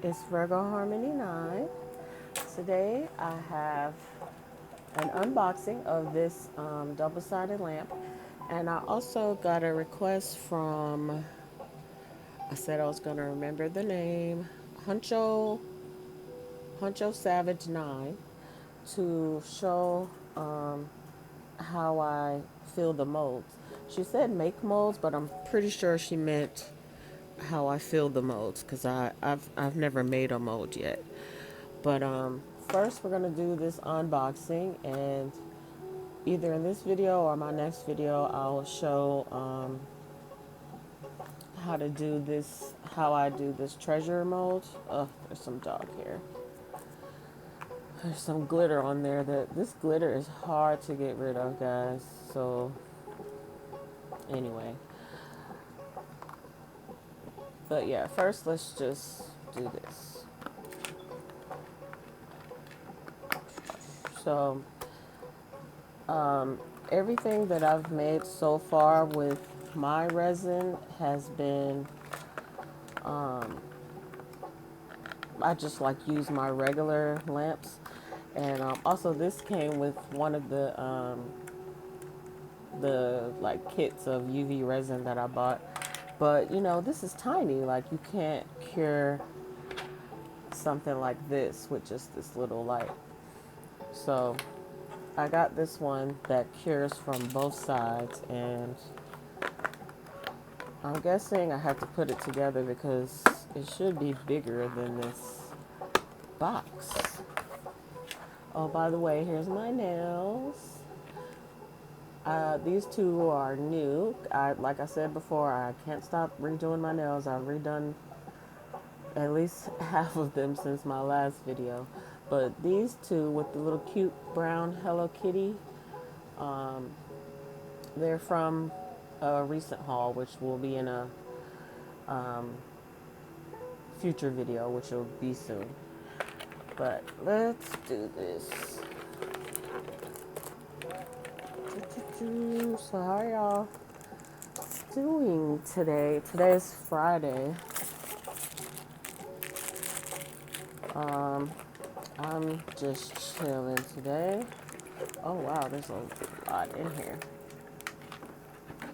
It's Virgo Harmony 9. Today I have an unboxing of this double-sided lamp, and I also got a request from, I said I was going to remember the name, Huncho, Huncho Savage 9, to show how I fill the molds. She said make molds, but I'm pretty sure she meant how I fill the molds because I've never made a mold yet. But first we're gonna do this unboxing, and either in this video or my next video, I'll show how to do this, how I do this treasure mold. There's some dog hair. There's some glitter on there. That this glitter is hard to get rid of, guys. So anyway, but yeah, first let's just do this. So everything that I've made so far with my resin has been, I just like use my regular lamps. And also this came with one of the like kits of UV resin that I bought. But you know, this is tiny. Like you can't cure something like this with just this little light. So I got this one that cures from both sides, and I'm guessing I have to put it together because it should be bigger than this box. Oh, by the way, here's my nails. These two are new. Like I said before, I can't stop redoing my nails. I've redone at least half of them since my last video. But these two with the little cute brown Hello Kitty, they're from a recent haul, which will be in a future video, which will be soon. But let's do this. So how are y'all doing today? Today is Friday. I'm just chilling today. Oh wow, there's a lot in here.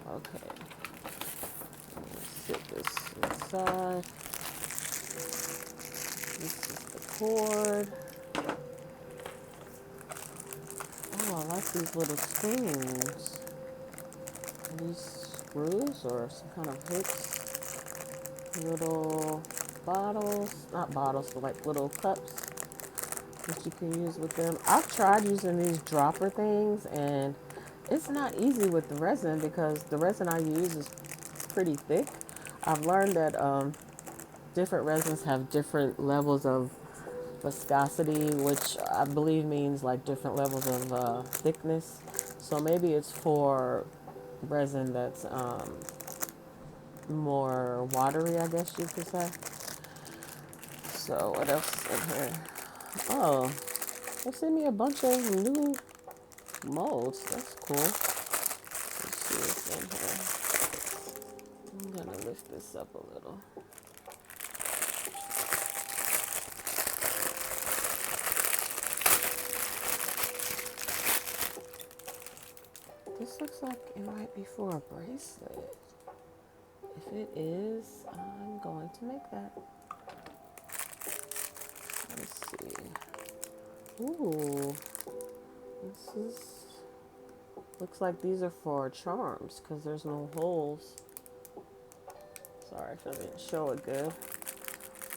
Okay, let me sit this inside. This is the cord. Oh, I like these little screws. Are these screws or some kind of hooks? Little bottles, not bottles, but like little cups that you can use with them. I've tried using these dropper things, and it's not easy with the resin because the resin I use is pretty thick. I've learned that different resins have different levels of viscosity, which I believe means like different levels of thickness. So maybe it's for resin that's more watery, I guess you could say. So what else is in here? Oh, they sent me a bunch of new molds. That's cool. Let's see what's in here. I'm gonna lift this up a little. This looks like it might be for a bracelet. If it is, I'm going to make that. Let's see. Ooh, this is, looks like these are for charms because there's no holes. Sorry if I didn't show it good.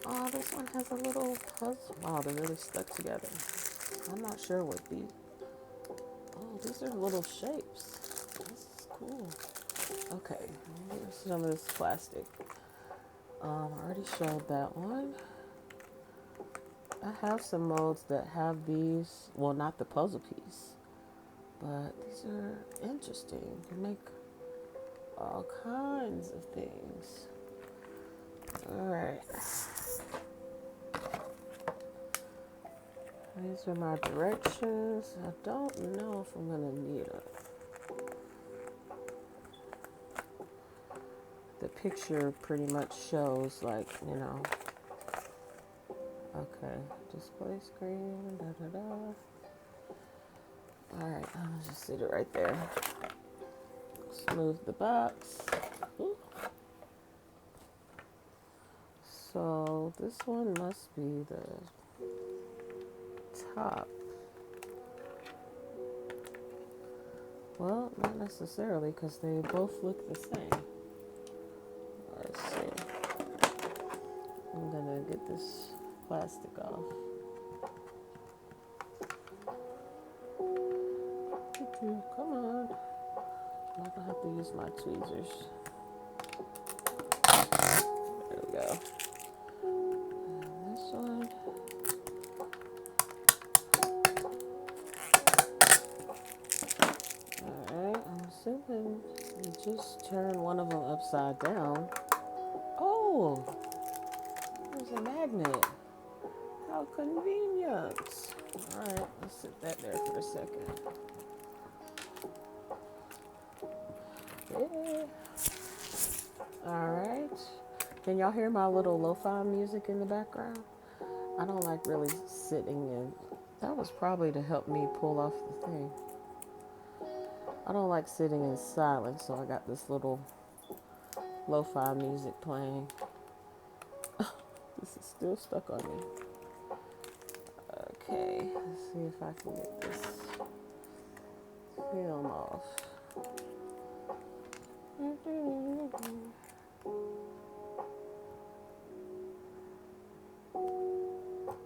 Oh, this one has a little puzzle. Wow, they're really stuck together. I'm not sure what these. Oh, these are little shapes. This is cool. Okay, here's some of this plastic. I already showed that one. I have some molds that have these. Well, not the puzzle piece, but these are interesting. You can make all kinds of things. All right. These are my directions. I don't know if I'm gonna need it. The picture pretty much shows, like, you know, Okay, display screen, da da da. Alright, I'll just sit it right there. Smooth the box. Ooh. So this one must be the top. Well, not necessarily, because they both look the same. Let's see. I'm gonna get this plastic off. Come on. I'm not gonna have to use my tweezers. There we go. And this one. Alright, I'm assuming you just turn one of them upside down. Oh, there's a magnet. How convenient. Alright, let's sit that there for a second. Yeah. Alright. Can y'all hear my little lo-fi music in the background? I don't like really sitting in. That was probably to help me pull off the thing. I don't like sitting in silence, so I got this little lo-fi music playing. This is still stuck on me. Okay, let's see if I can get this film off.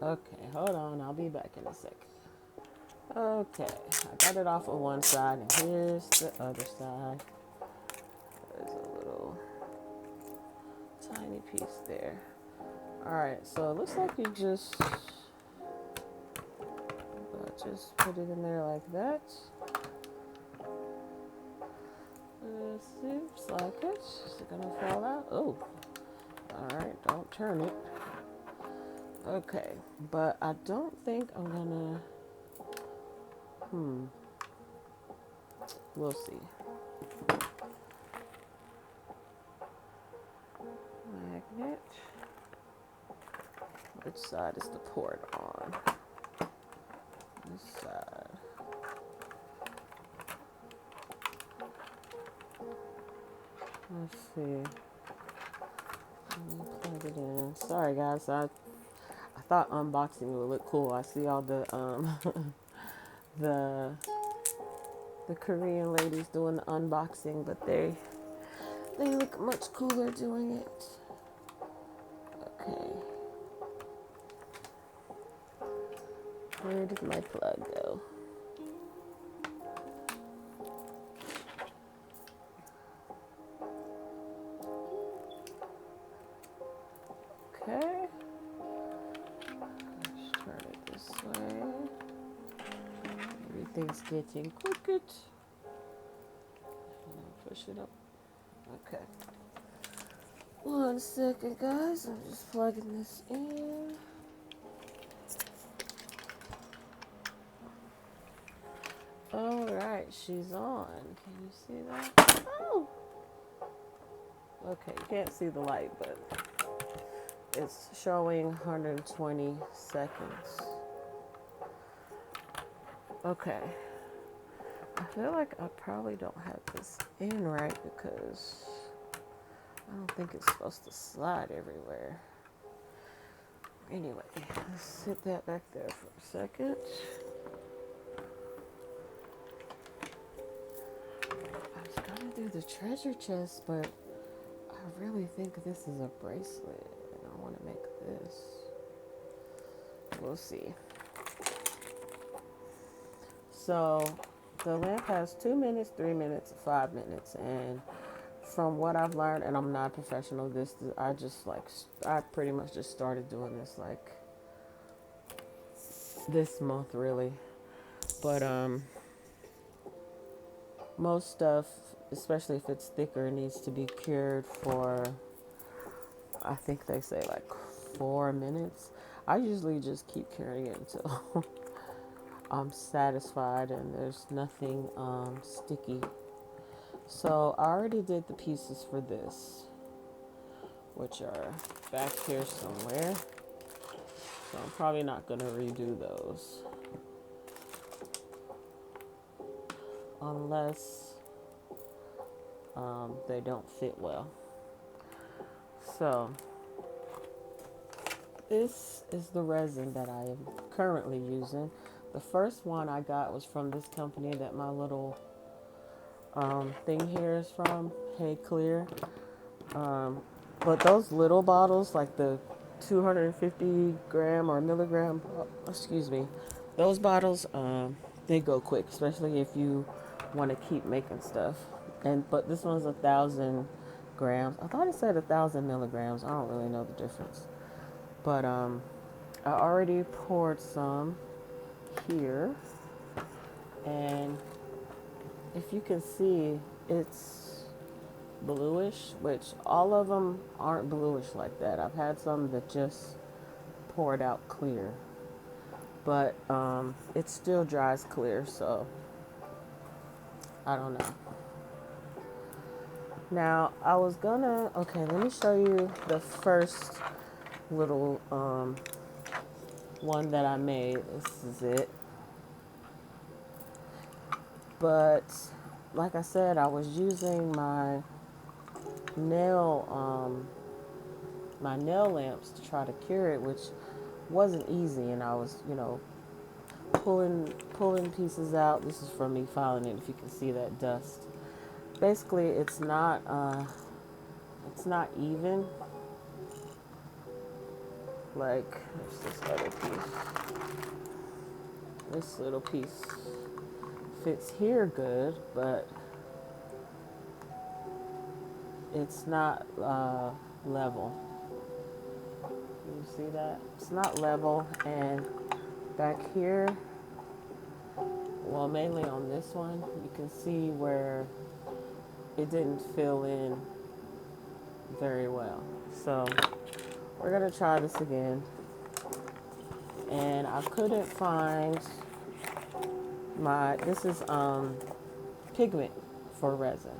Okay, hold on, I'll be back in a second. Okay, I got it off of one side, and here's the other side. There's a little tiny piece there. Alright, so it looks like you just put it in there like that. It seems like it. Is it gonna fall out? Oh, alright, don't turn it. Okay, but I don't think I'm gonna, we'll see. Magnet. Which side is the port on? This side. Let's see. Let me plug it in. Sorry guys, I thought unboxing would look cool. I see all the the Korean ladies doing the unboxing, but they look much cooler doing it. Okay. Where did my plug go? Okay. Let's turn it this way. Everything's getting crooked. Push it up. Okay. 1 second, guys. I'm just plugging this in. Alright, she's on. Can you see that? Oh! Okay, you can't see the light, but it's showing 120 seconds. Okay. I feel like I probably don't have this in right because I don't think it's supposed to slide everywhere. Anyway, let's sit that back there for a second. I was gonna do the treasure chest, but I really think this is a bracelet and I want to make this. We'll see. So the lamp has 2 minutes, 3 minutes, 5 minutes, and from what I've learned, and I'm not a professional, I pretty much just started doing this like this month really. But most stuff, especially if it's thicker, needs to be cured for, I think they say like 4 minutes. I usually just keep curing it until I'm satisfied and there's nothing sticky. So I already did the pieces for this, which are back here somewhere. So I'm probably not going to redo those unless they don't fit well. So this is the resin that I am currently using. The first one I got was from this company that my little thing here is from, Hey Clear. But those little bottles, like the 250 gram or milligram, excuse me, those bottles, they go quick, especially if you want to keep making stuff. But this one's 1,000 grams. I thought it said 1,000 milligrams. I don't really know the difference. But I already poured some here, and if you can see, it's bluish, which all of them aren't bluish like that. I've had some that just poured out clear, but it still dries clear, so I don't know. Now I was gonna, okay, let me show you the first little one that I made. This is it. But like I said, I was using my nail lamps to try to cure it, which wasn't easy, and I was, pulling pieces out. This is from me filing it, if you can see that dust. Basically, it's not even. Like, there's this other piece. This little piece fits here good, but it's not level. You see that? It's not level, and back here, well, mainly on this one, you can see where it didn't fill in very well. So we're gonna try this again, and I couldn't find this is pigment for resin,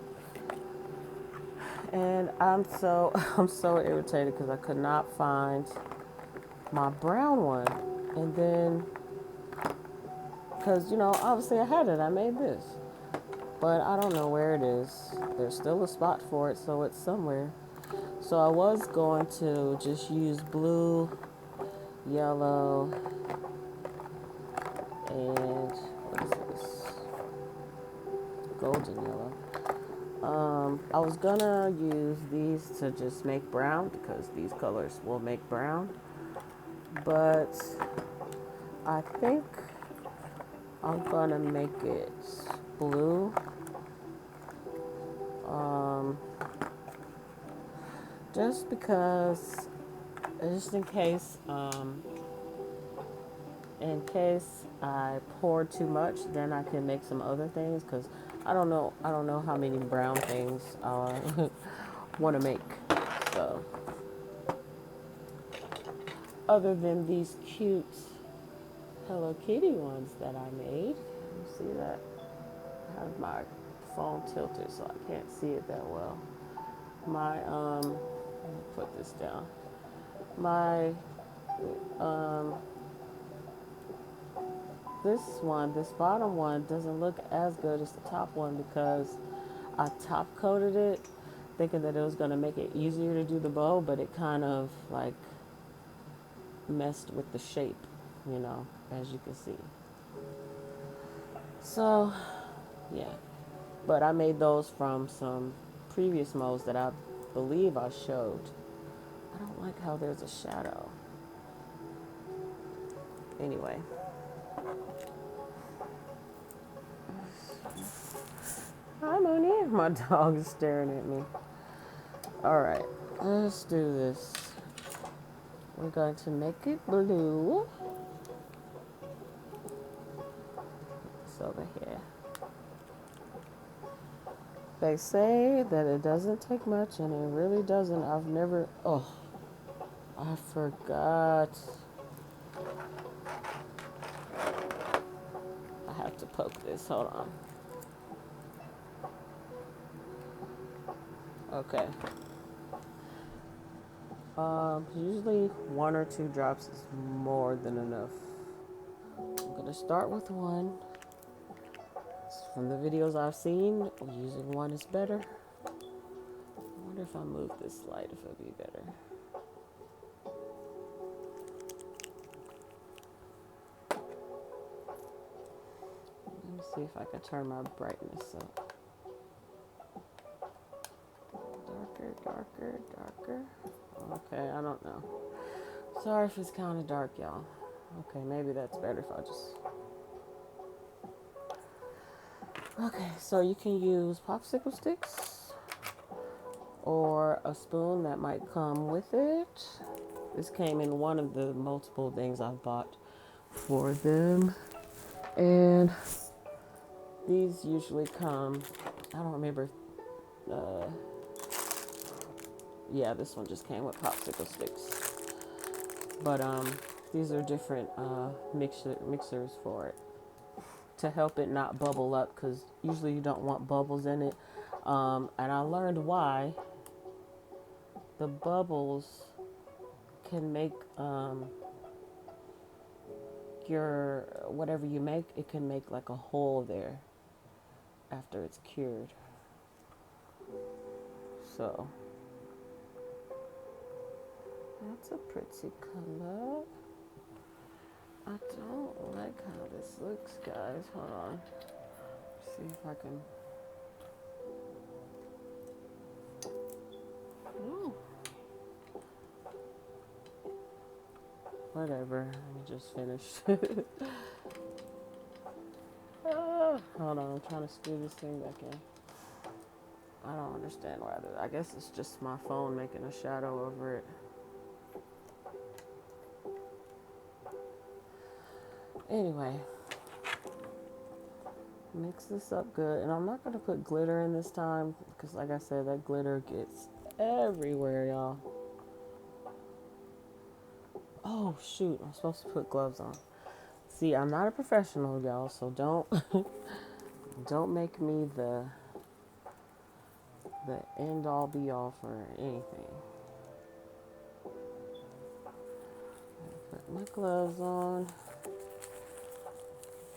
and I'm so irritated because I could not find my brown one. And then, because obviously I had it, I made this, but I don't know where it is. There's still a spot for it, so it's somewhere. So I was going to just use blue, yellow, and what is this? Golden yellow. I was gonna use these to just make brown because these colors will make brown, but I think I'm gonna make it blue. Just because, just in case I pour too much, then I can make some other things, because I don't know how many brown things I want to make. So other than these cute Hello Kitty ones that I made, you see that? I have my phone tilted so I can't see it that well. Let me put this down. My this bottom one doesn't look as good as the top one because I top coated it thinking that it was going to make it easier to do the bow, but it kind of like messed with the shape, as you can see. So, yeah. But I made those from some previous molds that I believe I showed. I don't like how there's a shadow. Anyway. Hi, Mooney. My dog is staring at me. All right, let's do this. We're going to make it blue. It's over here. They say that it doesn't take much, and it really doesn't. I've never... Oh, I forgot. I have to poke this. Hold on. Okay. Usually 1 or 2 drops is more than enough. I'm gonna start with one. From the videos I've seen, using one is better. I wonder if I move this light, if it'll be better. Let me see if I can turn my brightness up. Darker, darker, darker. Okay, I don't know. Sorry if it's kind of dark, y'all. Okay, maybe that's better if I just... Okay, so you can use popsicle sticks or a spoon that might come with it. This came in one of the multiple things I've bought for them. And these usually come, I don't remember, uh, yeah, this one just came with popsicle sticks. But these are different mixers for it to help it not bubble up, because usually you don't want bubbles in it. And I learned why. The bubbles can make your whatever you make, it can make like a hole there after it's cured. So that's a pretty color. I don't like how this looks, guys. Hold on. See if I can. Ooh. Whatever. Let me just finish. Hold on. I'm trying to screw this thing back in. I don't understand why. I guess it's just my phone making a shadow over it. Anyway, mix this up good. And I'm not going to put glitter in this time because, like I said, that glitter gets everywhere, y'all. Oh, shoot. I'm supposed to put gloves on. See, I'm not a professional, y'all, so don't make me the end all be all for anything. Put my gloves on.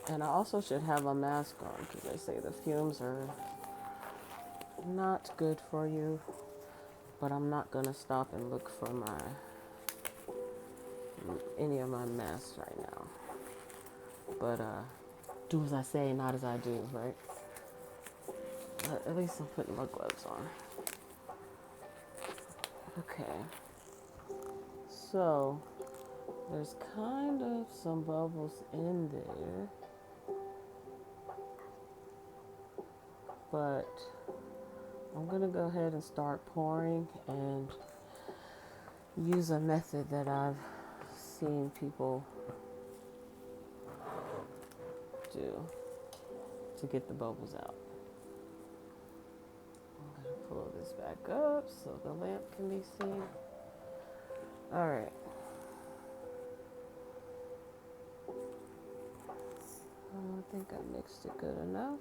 And I also should have a mask on because they say the fumes are not good for you. But I'm not going to stop and look for any of my masks right now. But do as I say, not as I do, right? But at least I'm putting my gloves on. Okay. So there's kind of some bubbles in there. But I'm going to go ahead and start pouring and use a method that I've seen people do to get the bubbles out. I'm going to pull this back up so the lamp can be seen. All right. I think I mixed it good enough.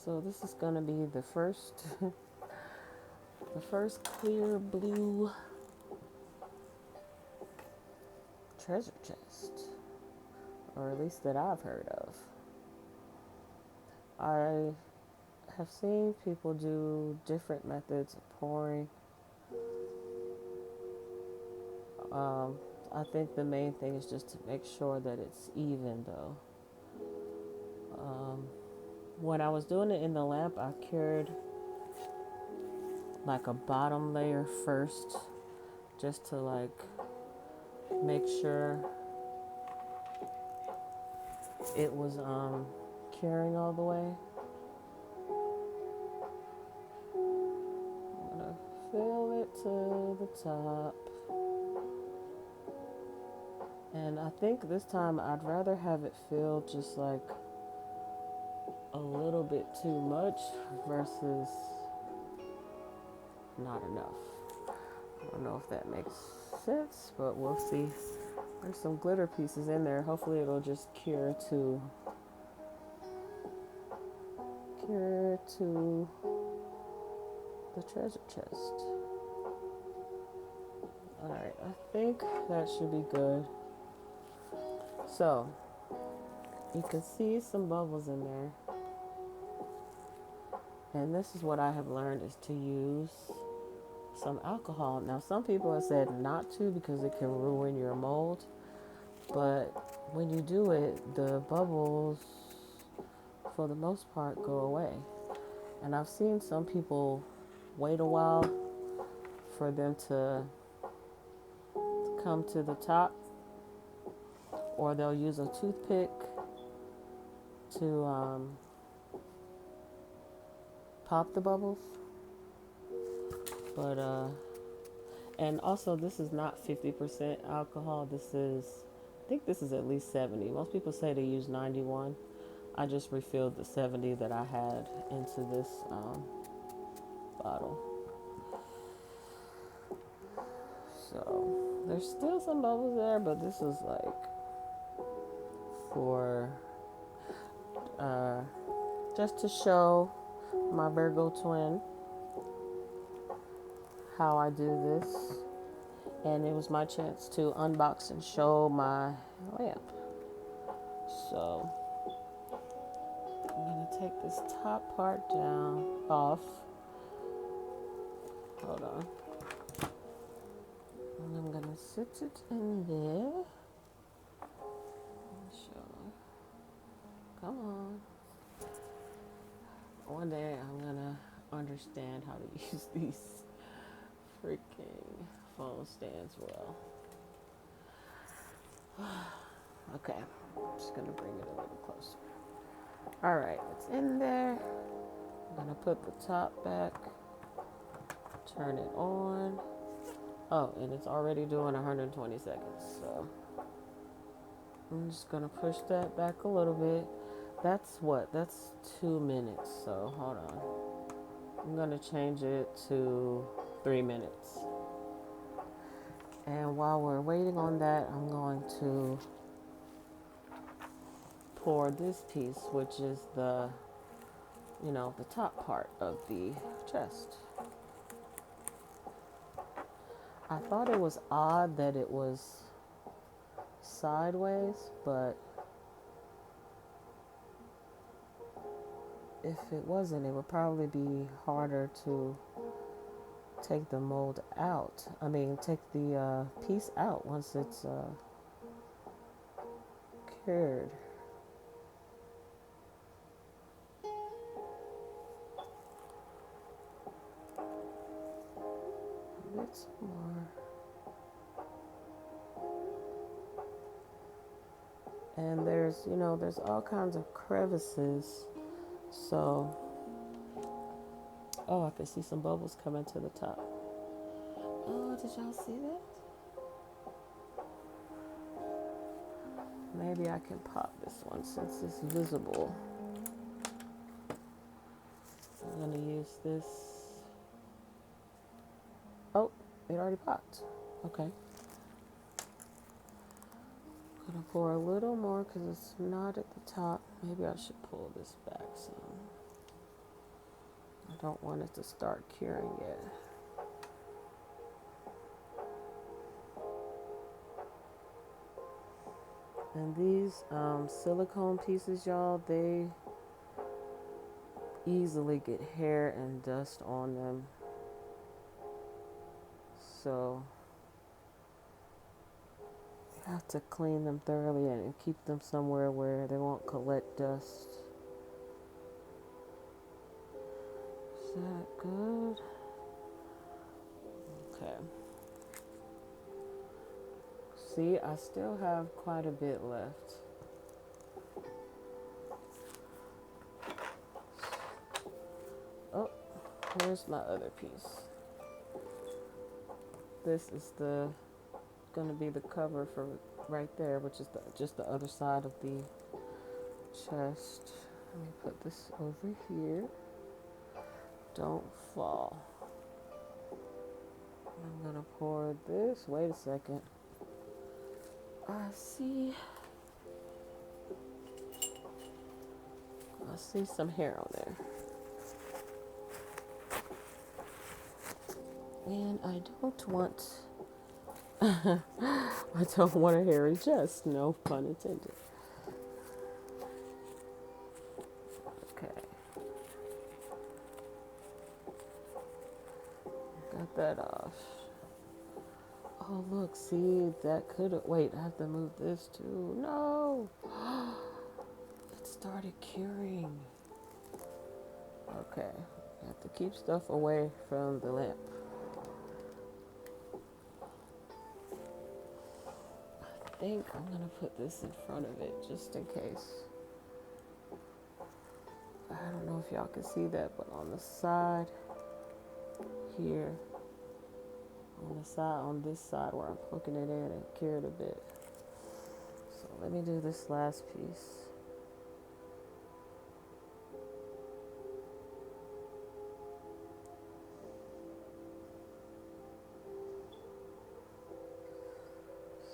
So this is going to be the first the first clear blue treasure chest, or at least that I've heard of. I have seen people do different methods of pouring. I think the main thing is just to make sure that it's even, though. When I was doing it in the lamp, I cured like a bottom layer first, just to like make sure it was curing all the way. I'm gonna fill it to the top. And I think this time I'd rather have it filled just like a little bit too much versus not enough. I don't know if that makes sense, but we'll see. There's some glitter pieces in there. Hopefully it'll just cure to the treasure chest. Alright, I think that should be good. So, you can see some bubbles in there. And this is what I have learned is to use some alcohol. Now, some people have said not to because it can ruin your mold. But when you do it, the bubbles, for the most part, go away. And I've seen some people wait a while for them to come to the top, or they'll use a toothpick to pop the bubbles. But and also this is not 50% alcohol. I think this is at least 70. Most people say they use 91. I just refilled the 70 that I had into this bottle. So there's still some bubbles there, but this is like for just to show my Virgo twin how I do this. And it was my chance to unbox and show my lamp. So I'm going to take this top part down off. Hold on. And I'm going to sit it in there. Come on. One day I'm going to understand how to use these freaking phone stands well. Okay, I'm just going to bring it a little closer. All right, it's in there. I'm going to put the top back, turn it on. Oh, and it's already doing 120 seconds, so I'm just going to push that back a little bit. That's 2 minutes, so hold on. I'm going to change it to 3 minutes. And while we're waiting on that, I'm going to pour this piece, which is the top part of the chest. I thought it was odd that it was sideways, but if it wasn't, it would probably be harder to take the mold out. Take the piece out once it's cured. A bit more. And there's all kinds of crevices. So, I can see some bubbles coming to the top. Oh, did y'all see that? Maybe I can pop this one since it's visible. I'm going to use this. Oh, it already popped. Okay. I'm going to pour a little more because it's not at the top. Maybe I should pull this back some. I don't want it to start curing yet. And these silicone pieces, y'all, they easily get hair and dust on them. So you have to clean them thoroughly and keep them somewhere where they won't collect dust. Is that good? Okay. See, I still have quite a bit left. Oh, here's my other piece. This is gonna be the cover for right there, which is just the other side of the chest. Let me put this over here. Don't fall. I'm gonna pour this. Wait a second. I see some hair on there. And I don't want I don't want a hairy chest, no pun intended. Okay, got that off. Oh, look, see, that could have. Wait, I have to move this too. No! It started curing. Okay, I have to keep stuff away from the lamp. I think I'm gonna put this in front of it just in case. I don't know if y'all can see that, but on the side here, on this side where I'm poking it in, it cured a bit. So let me do this last piece.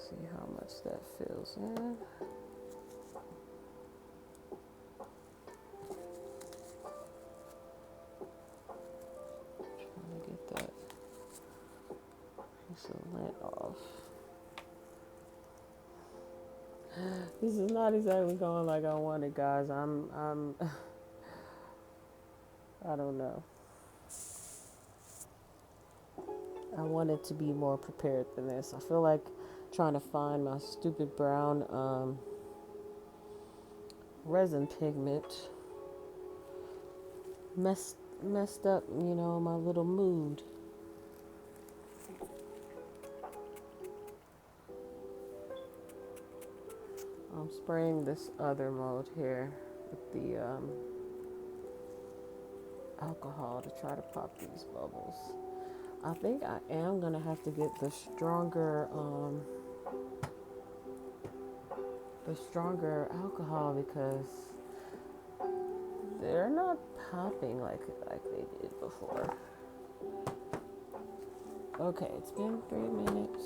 See how much that fills in. Trying to get that piece of lint off. This is not exactly going like I wanted, guys. I don't know. I wanted to be more prepared than this. I feel like trying to find my stupid brown resin pigment messed up, my little mood. I'm spraying this other mode here with the alcohol to try to pop these bubbles. I think I am gonna have to get the stronger alcohol because they're not popping like they did before. Okay, it's been 3 minutes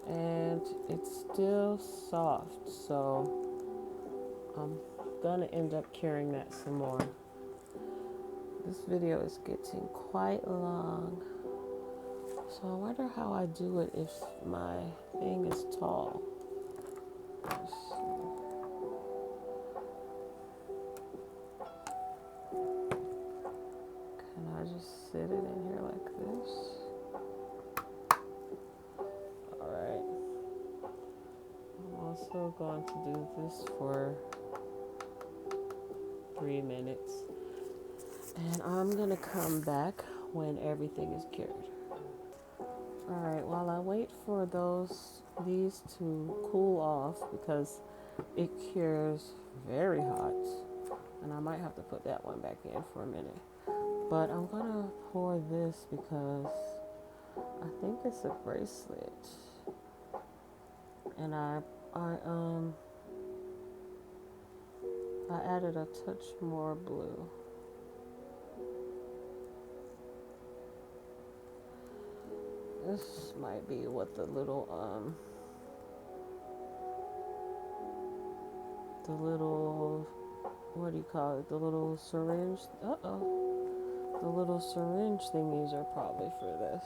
and it's still soft, so I'm gonna end up curing that some more. This video is getting quite long, so I wonder how I do it if my thing is tall. Let's see. Can I just sit it in here like this? Alright. I'm also going to do this for 3 minutes. And I'm gonna come back when everything is cured. Alright, while I wait for these to cool off because it cures very hot. And I might have to put that one back in for a minute. But I'm gonna pour this because I think it's a bracelet. And I added a touch more blue. This might be what the little what do you call it? The little syringe. The little syringe thingies are probably for this.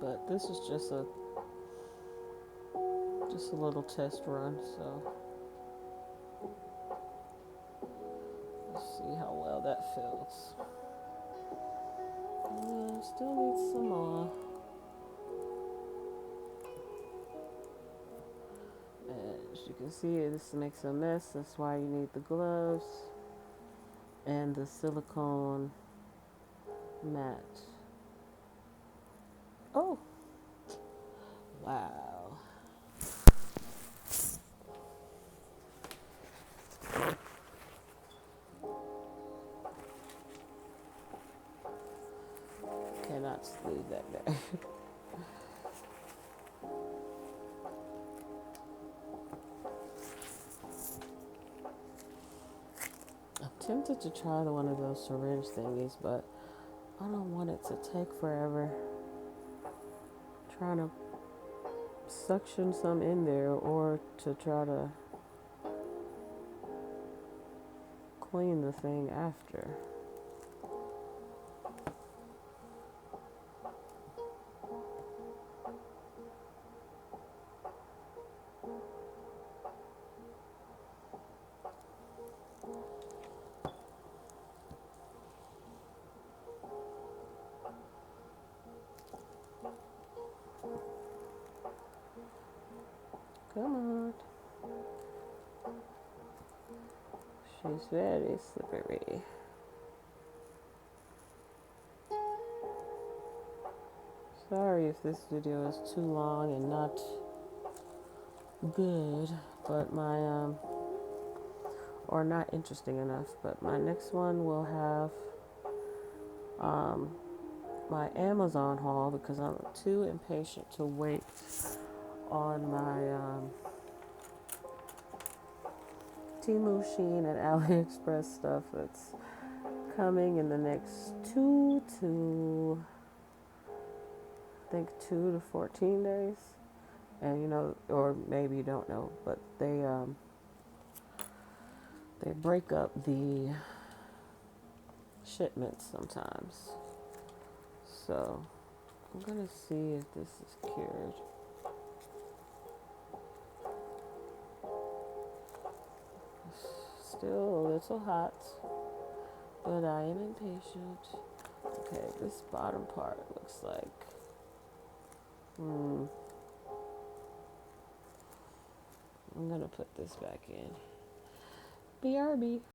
But this is just a little test run, so let's see how well that feels. Still needs some more. And as you can see, this makes a mess. That's why you need the gloves and the silicone mat. Oh, wow. Cannot leave that there. I'm tempted to try one of those syringe thingies, but I don't want it to take forever. Trying to suction some in there or to try to clean the thing after. Come on. She's very slippery. Sorry if this video is too long and not good, but or not interesting enough, but my next one will have my Amazon haul because I'm too impatient to wait on my Temu, Shein, and AliExpress stuff that's coming in the next 2 to 14 days. And you know, or maybe you don't know, but they break up the shipments sometimes. So I'm gonna see if this is cured. Still a little hot, but I am impatient. Okay, this bottom part looks like I'm gonna put this back in. BRB.